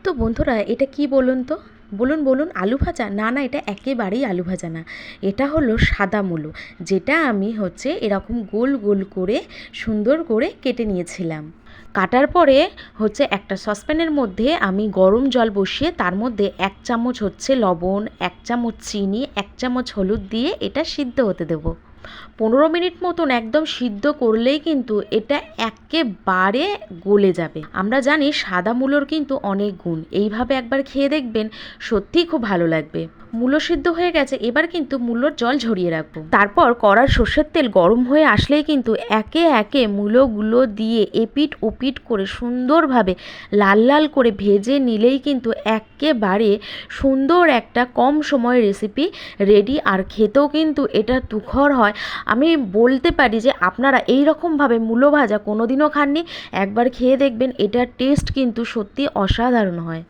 তো বন্ধুরা, এটা কি বলুন তো? বলুন বলুন, আলু ভাজা? না না, এটা একেবারেই আলু ভাজা না। এটা হলো সাদা মূলো, যেটা আমি এরকম গোল গোল করে সুন্দর করে কেটে নিয়েছিলাম। কাটার পরে একটা সসপ্যানের মধ্যে আমি গরম জল বসিয়ে তার মধ্যে 1 চামচ লবণ, 1 চামচ চিনি, 1 চামচ হলুদ দিয়ে এটা সিদ্ধ হতে দেবো। 15 মিনিট মতন একদম সিদ্ধ করলেই কিন্তু এটা একেবারে গলে যাবে। আমরা জানি সাদা মূলোর কিন্তু অনেক গুণ, এইভাবে একবার খেয়ে দেখবেন, সত্যিই খুব ভালো লাগবে। মূলো সিদ্ধ হয়ে গেছে, এবার কিন্তু মূলোর জল ঝরিয়ে রাখবো। তারপর কড়ার সর্ষের তেল গরম হয়ে আসলেই কিন্তু একে একে মূলোগুলো দিয়ে এপিট ওপিট করে সুন্দরভাবে লাল লাল করে ভেজে নিলেই কিন্তু একেবারে সুন্দর একটা কম সময়ের রেসিপি রেডি। আর খেতেও কিন্তু এটা তুখর হয়। আমি বলতে পারি যে আপনারা এই রকমভাবে মূলো ভাজা কোনোদিনও খাননি, একবার খেয়ে দেখবেন, এটার টেস্ট কিন্তু সত্যি অসাধারণ হয়।